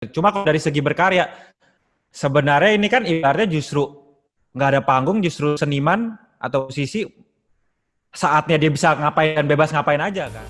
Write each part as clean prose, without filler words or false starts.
Cuma kalau dari segi berkarya, sebenarnya ini kan ibaratnya justru nggak ada panggung, justru seniman atau musisi saatnya dia bisa ngapain dan bebas ngapain aja kan.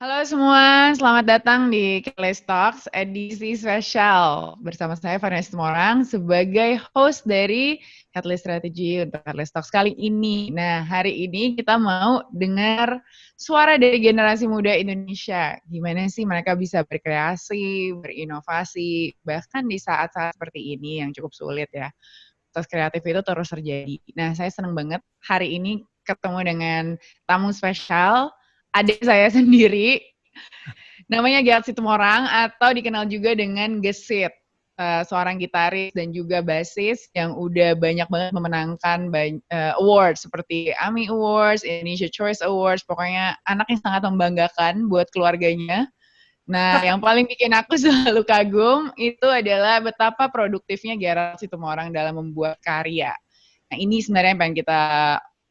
Halo semua, selamat datang di Catalyst Talks edisi spesial bersama saya Vanessa Morang sebagai host dari Catalyst Strategy untuk Catalyst Talks kali ini. Nah, hari ini kita mau dengar suara dari generasi muda Indonesia. Gimana sih mereka bisa berkreasi, berinovasi, bahkan di saat-saat seperti ini yang cukup sulit ya. Proses kreatif itu terus terjadi. Nah, saya senang banget hari ini ketemu dengan tamu spesial, adik saya sendiri, namanya Giat Situmorang atau dikenal juga dengan Gesit, seorang gitaris dan juga basis yang udah banyak banget memenangkan awards seperti AMI Awards, Indonesia Choice Awards, pokoknya anak yang sangat membanggakan buat keluarganya. Nah, yang paling bikin aku selalu kagum itu adalah betapa produktifnya Giat Situmorang dalam membuat karya. Nah, ini sebenarnya yang pengen kita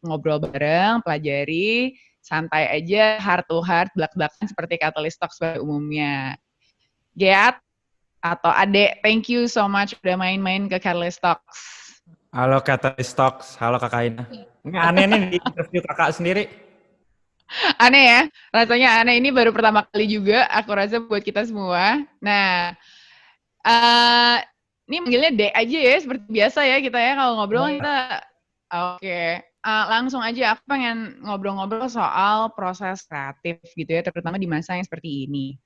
ngobrol bareng, pelajari, santai aja, heart to heart, belak-belakan seperti Catalyst Talks pada umumnya. Geat atau Ade, thank you so much udah main-main ke Catalyst Talks. Halo Catalyst Talks, halo Kakak Ina. Ini aneh nih di interview kakak sendiri. Aneh ya, rasanya aneh. Ini baru pertama kali juga aku rasa buat kita semua. Nah, ini manggilnya D aja ya, seperti biasa ya kita ya kalau ngobrol kita. Oke. Langsung aja, aku pengen ngobrol-ngobrol soal proses kreatif gitu ya, terutama di masa yang seperti ini.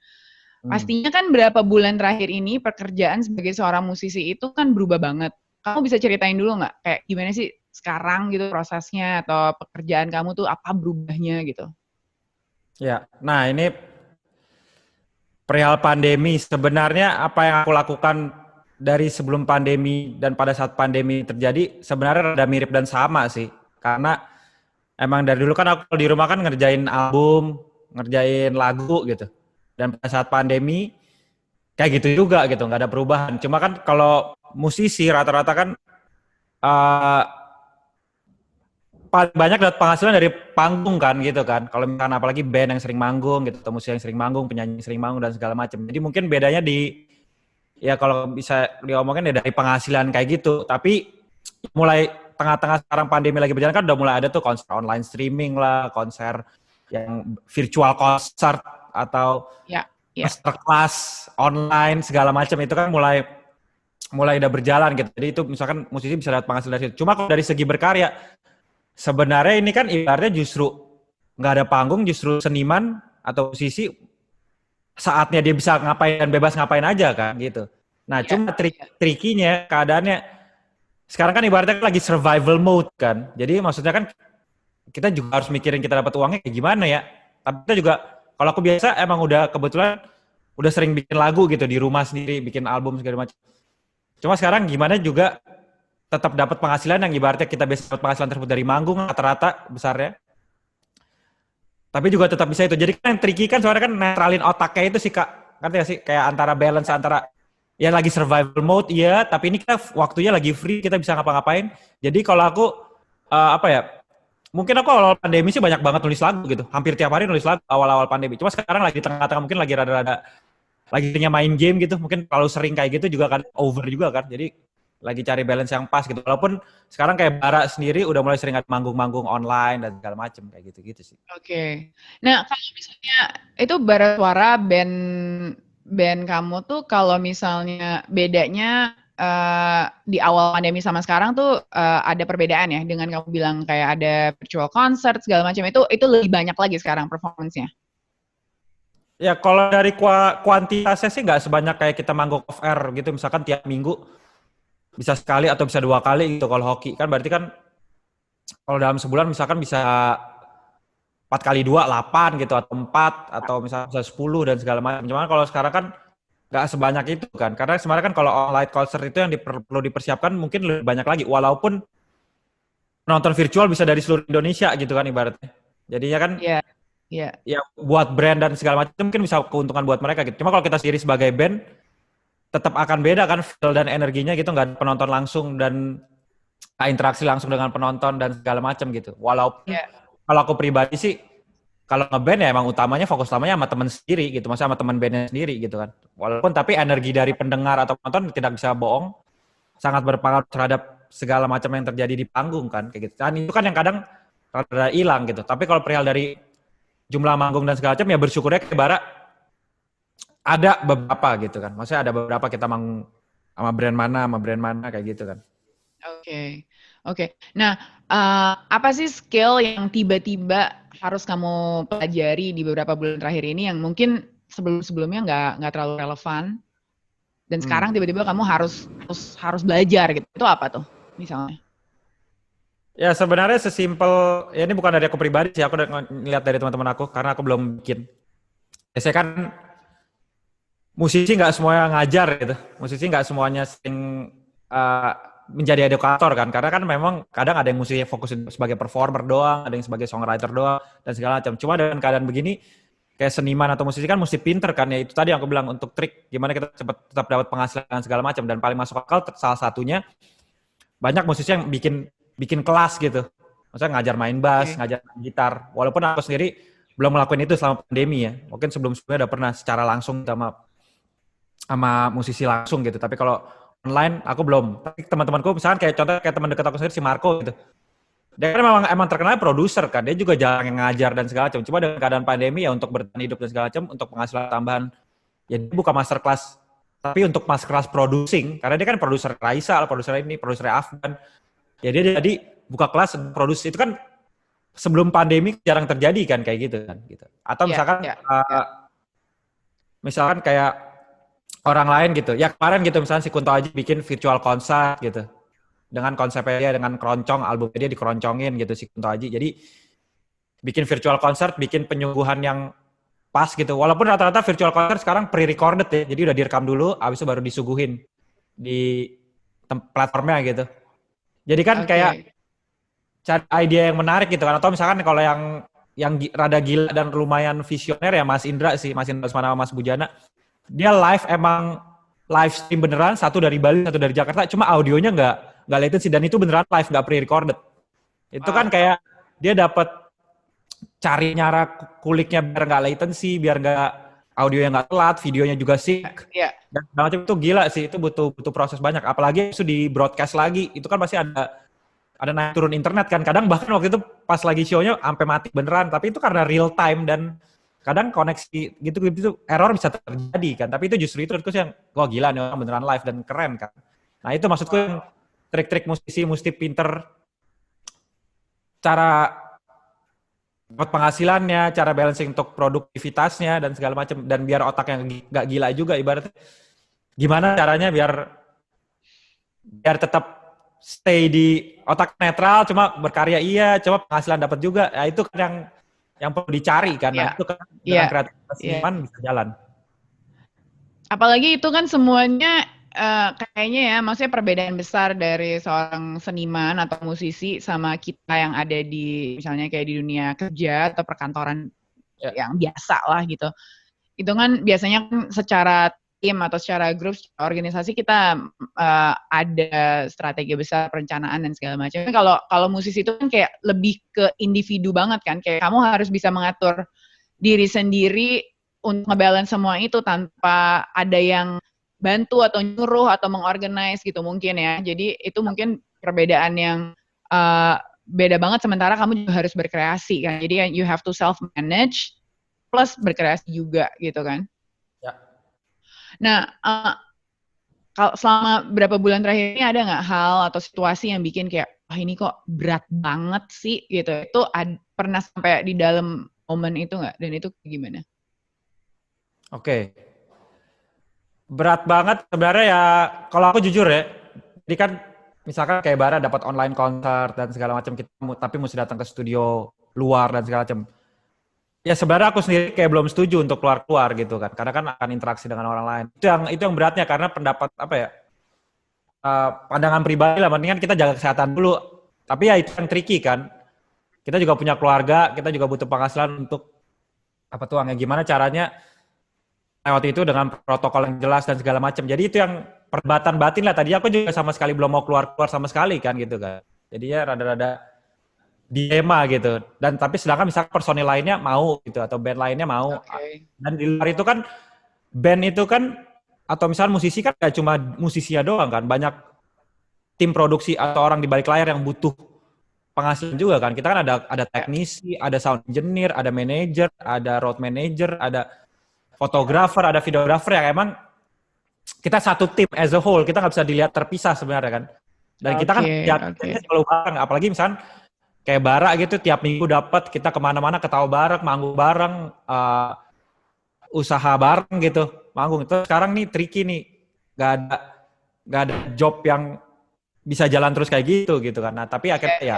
Pastinya kan berapa bulan terakhir ini pekerjaan sebagai seorang musisi itu kan berubah banget. Kamu bisa ceritain dulu nggak, kayak gimana sih sekarang gitu prosesnya atau pekerjaan kamu tuh apa berubahnya gitu? Ya, nah ini perihal pandemi, sebenarnya apa yang aku lakukan dari sebelum pandemi dan pada saat pandemi terjadi sebenarnya rada mirip dan sama sih. Karena emang dari dulu kan aku di rumah kan ngerjain album, ngerjain lagu gitu. Dan pada saat pandemi kayak gitu juga gitu, nggak ada perubahan. Cuma kan kalau musisi rata-rata kan uh, paling banyak dapat penghasilan dari panggung kan gitu kan. Kalau misalkan apalagi band yang sering manggung gitu, atau musisi yang sering manggung, penyanyi yang sering manggung dan segala macam. Jadi mungkin bedanya di ya kalau bisa diomongin ya dari penghasilan kayak gitu. Tapi mulai tengah-tengah sekarang pandemi lagi berjalan kan udah mulai ada tuh konser online streaming lah, konser yang virtual concert atau masterclass online segala macam itu kan mulai udah berjalan gitu. Jadi itu misalkan musisi bisa dapat penghasilan dari situ. Cuma kalau dari segi berkarya sebenarnya ini kan ibaratnya justru nggak ada panggung, justru seniman atau musisi saatnya dia bisa ngapain dan bebas ngapain aja kan gitu. Nah cuma trikinya keadaannya sekarang kan ibaratnya lagi survival mode kan. Jadi maksudnya kan kita juga harus mikirin kita dapat uangnya kayak gimana ya. Tapi kita juga kalau aku biasa emang udah kebetulan udah sering bikin lagu gitu di rumah sendiri, bikin album segala macam. Cuma sekarang gimana juga tetap dapat penghasilan yang ibaratnya kita bisa dapat penghasilan tersebut dari manggung rata-rata besarnya. Tapi juga tetap bisa itu. Jadi kan yang tricky kan soalnya kan netralin otaknya itu sih Kak. Ngerti gak sih? Kayak antara balance antara ya lagi survival mode iya, tapi ini kita waktunya lagi free, kita bisa ngapa-ngapain. Jadi kalau aku apa ya? Mungkin aku awal pandemi sih banyak banget nulis lagu gitu. Hampir tiap hari nulis lagu awal-awal pandemi. Cuma sekarang lagi tengah-tengah mungkin lagi rada-rada lagi main game gitu. Mungkin kalau sering kayak gitu juga kan over juga kan. Jadi lagi cari balance yang pas gitu. Walaupun sekarang kayak Bara sendiri udah mulai sering ada manggung-manggung online dan segala macem kayak gitu-gitu sih. Oke. Nah, kalau misalnya itu Bara Suara band kamu tuh kalau misalnya bedanya di awal pandemi sama sekarang tuh ada perbedaan ya dengan kamu bilang kayak ada virtual concert segala macam itu lebih banyak lagi sekarang performance-nya. Ya kalau dari kuantitasnya sih nggak sebanyak kayak kita manggung off air gitu. Misalkan tiap minggu bisa sekali atau bisa 2 kali gitu. Kalau hoki kan berarti kan kalau dalam sebulan misalkan bisa 4 kali 2, 8 gitu, atau 4, atau misalnya bisa 10 dan segala macam. Cuman kalau sekarang kan nggak sebanyak itu kan. Karena sebenarnya kan kalau online concert itu yang perlu dipersiapkan mungkin lebih banyak lagi. Walaupun penonton virtual bisa dari seluruh Indonesia gitu kan ibaratnya. Jadinya kan ya buat brand dan segala macam mungkin bisa keuntungan buat mereka gitu. Cuma kalau kita sendiri sebagai band tetap akan beda kan feel dan energinya gitu, nggak ada penonton langsung dan interaksi langsung dengan penonton dan segala macam gitu. Walaupun Yeah. kalau aku pribadi sih, kalau ngeband ya emang fokus utamanya sama temen sendiri gitu, maksudnya sama temen bandnya sendiri gitu kan. Walaupun tapi energi dari pendengar atau penonton tidak bisa bohong, sangat berpengaruh terhadap segala macam yang terjadi di panggung kan, kayak gitu. Dan itu kan yang kadang rada hilang gitu. Tapi kalau perihal dari jumlah manggung dan segala macam ya bersyukurnya kayak Bara ada beberapa gitu kan. Maksudnya ada beberapa kita manggung sama brand mana kayak gitu kan. Oke. Nah, apa sih skill yang tiba-tiba harus kamu pelajari di beberapa bulan terakhir ini yang mungkin sebelum-sebelumnya nggak terlalu relevan dan sekarang tiba-tiba kamu harus belajar gitu. Itu apa tuh misalnya? Ya sebenarnya sesimpel, ya ini bukan dari aku pribadi sih, aku udah ngeliat dari teman-teman aku karena aku belum bikin. Biasanya kan musisi nggak semuanya ngajar gitu, musisi nggak semuanya sering menjadi edukator kan, karena kan memang kadang ada yang musisi fokus sebagai performer doang, ada yang sebagai songwriter doang dan segala macam. Cuma dengan keadaan begini, kayak seniman atau musisi kan mesti pinter kan, ya itu tadi yang aku bilang untuk trik gimana kita tetap dapat penghasilan segala macam, dan paling masuk akal salah satunya banyak musisi yang bikin kelas gitu, maksudnya ngajar main bass, ngajar main gitar, walaupun aku sendiri belum melakukan itu selama pandemi ya, mungkin sebelum-sebelumnya udah pernah secara langsung sama musisi langsung gitu, tapi kalau online aku belum. Tapi teman-temanku misalkan kayak contoh kayak teman dekat aku sendiri si Marco gitu, dia kan emang terkenal produser kan, dia juga jarang yang ngajar dan segala macam. Cuma dengan keadaan pandemi ya untuk bertahan hidup dan segala macam, untuk penghasilan tambahan, ya dia buka masterclass. Tapi untuk masterclass producing, karena dia kan produser Raisa, produser ini, produser Afgan. Ya dia jadi buka kelas produksi, itu kan sebelum pandemi jarang terjadi kan kayak gitu kan gitu. Atau misalkan kayak orang lain gitu. Ya kemarin gitu misalnya si Kunto Aji bikin virtual concert gitu. Dengan konsepnya dia, dengan keroncong, albumnya dia dikeroncongin gitu si Kunto Aji. Jadi bikin virtual concert, bikin penyungguhan yang pas gitu. Walaupun rata-rata virtual concert sekarang pre-recorded ya. Jadi udah direkam dulu, abis itu baru disuguhin di platformnya gitu. Jadi kan kayak cari idea yang menarik gitu kan. Atau misalkan kalau yang rada gila dan lumayan visioner ya Mas Indra sama Mas Bujana. Dia emang live stream beneran, satu dari Bali, satu dari Jakarta. Cuma audionya nggak latency dan itu beneran live, nggak pre-recorded. Itu kan kayak dia dapat cari nyara kuliknya biar nggak latency, biar nggak audio yang nggak telat, videonya juga sync. Dan macam itu gila sih, itu butuh proses banyak. Apalagi itu di broadcast lagi, itu kan pasti ada naik turun internet kan. Kadang bahkan waktu itu pas lagi show-nya sampai mati beneran, tapi itu karena real time dan kadang koneksi gitu error bisa terjadi kan. Tapi itu justru itu yang wah gila nih orang beneran live dan keren kan. Nah itu maksudku yang trik-trik musisi mesti pinter cara dapat penghasilannya, cara balancing untuk produktivitasnya dan segala macam, dan biar otaknya nggak gila juga ibaratnya. Gimana caranya biar tetap stay di otak netral, cuma berkarya iya, cuma penghasilan dapat juga. Ya itu kan yang perlu dicari kan. Nah, itu kan dengan kreativitas seniman bisa jalan. Apalagi itu kan semuanya kayaknya ya, maksudnya perbedaan besar dari seorang seniman atau musisi sama kita yang ada di misalnya kayak di dunia kerja atau perkantoran yang biasa lah gitu. Itu kan biasanya kan secara tim atau secara grup, organisasi kita ada strategi besar, perencanaan dan segala macam. Kalau musisi itu kan kayak lebih ke individu banget kan, kayak kamu harus bisa mengatur diri sendiri untuk ngebalance semua itu tanpa ada yang bantu atau nyuruh atau mengorganize gitu mungkin ya. Jadi itu mungkin perbedaan yang beda banget, sementara kamu juga harus berkreasi kan. Jadi you have to self-manage plus berkreasi juga gitu kan. Ya. Nah, kalau selama berapa bulan terakhir ini ada nggak hal atau situasi yang bikin kayak, wah ini kok berat banget sih gitu. Itu pernah sampai di dalam momen itu nggak? Dan itu gimana? Oke. Berat banget sebenarnya ya, kalau aku jujur ya, jadi kan misalkan kayak Bara dapat online konser dan segala macam, kita tapi mesti datang ke studio luar dan segala macam. Ya sebenarnya aku sendiri kayak belum setuju untuk keluar gitu kan, karena kan akan interaksi dengan orang lain. Itu yang beratnya, karena pendapat pandangan pribadi lah, mendingan kita jaga kesehatan dulu. Tapi ya itu yang tricky kan. Kita juga punya keluarga, kita juga butuh penghasilan untuk gimana caranya lewat itu dengan protokol yang jelas dan segala macam. Jadi itu yang perdebatan batin lah. Tadi aku juga sama sekali belum mau keluar sama sekali kan gitu kan. Jadinya rada-rada dilema gitu. Dan tapi sedangkan misalkan personil lainnya mau gitu atau band lainnya mau. Dan di luar itu kan band itu kan atau misalnya musisi kan gak cuma musisinya doang kan, banyak tim produksi atau orang di balik layar yang butuh penghasilan juga kan. Kita kan ada teknisi, ada sound engineer, ada manager, ada road manager, ada fotografer, ada videografer yang emang kita satu tim as a whole, kita nggak bisa dilihat terpisah sebenarnya kan. Dan kita kan selalu bareng, apalagi misalnya kayak Bara gitu, tiap minggu dapat kita kemana-mana ketawa bareng, manggung bareng, usaha bareng gitu, manggung. Itu sekarang nih tricky nih, nggak ada job yang bisa jalan terus kayak gitu kan. Nah tapi akhirnya ya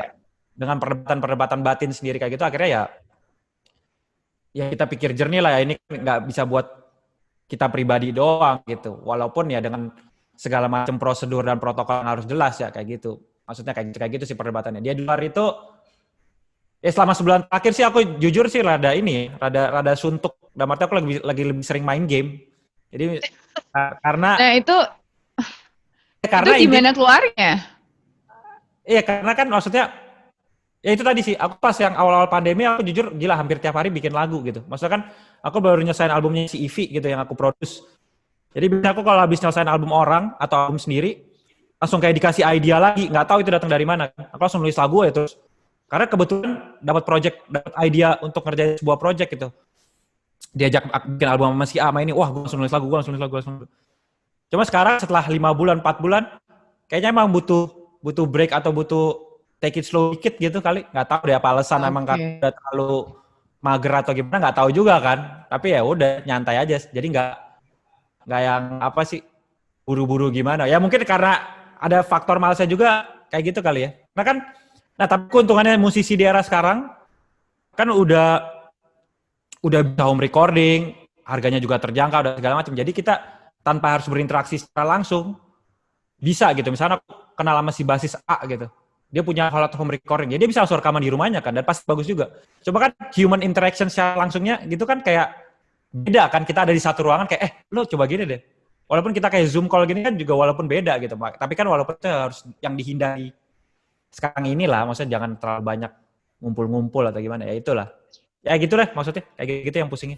dengan perdebatan batin sendiri kayak gitu, akhirnya ya kita pikir jernih lah ya, ini nggak bisa buat kita pribadi doang gitu. Walaupun ya dengan segala macam prosedur dan protokol yang harus jelas ya kayak gitu. Maksudnya kayak gitu sih perdebatannya. Dia di luar itu ya selama sebulan terakhir sih aku jujur sih rada rada suntuk. Dan artinya aku lagi lebih sering main game. Jadi karena itu gimana keluarnya? Iya karena kan maksudnya ya itu tadi sih, aku pas yang awal-awal pandemi aku jujur gila hampir tiap hari bikin lagu gitu. Maksudnya kan aku baru nyelesain albumnya si Ivy gitu yang aku produce. Jadi biasanya aku kalau habis nyelesain album orang atau album sendiri, langsung kayak dikasih idea lagi, nggak tahu itu datang dari mana. Aku langsung nulis lagu ya terus. Karena kebetulan dapat idea untuk ngerjain sebuah project gitu. Diajak bikin album sama si A ini, wah gue langsung nulis lagu. Cuma sekarang setelah 5 bulan, 4 bulan, kayaknya emang butuh break atau butuh take it slow dikit gitu kali, nggak tahu deh apa alasan emang kan udah terlalu mager atau gimana, nggak tahu juga kan. Tapi ya udah nyantai aja, jadi nggak yang apa sih buru-buru gimana. Ya mungkin karena ada faktor malasnya juga kayak gitu kali ya. Nah tapi keuntungannya musisi di era sekarang kan udah bisa home recording, harganya juga terjangkau dan segala macam. Jadi kita tanpa harus berinteraksi secara langsung bisa gitu. Misalnya aku kenal sama si basis A gitu. Dia punya alat home recording, jadi dia bisa langsung rekaman di rumahnya kan, dan pasti bagus juga. Coba kan human interaction secara langsungnya gitu kan kayak beda kan, kita ada di satu ruangan kayak, lo coba gini deh. Walaupun kita kayak Zoom call gini kan juga walaupun beda gitu, tapi kan walaupun itu harus yang dihindari sekarang inilah, maksudnya jangan terlalu banyak ngumpul-ngumpul atau gimana, ya itulah. Ya gitu lah maksudnya, kayak gitu yang pusingin.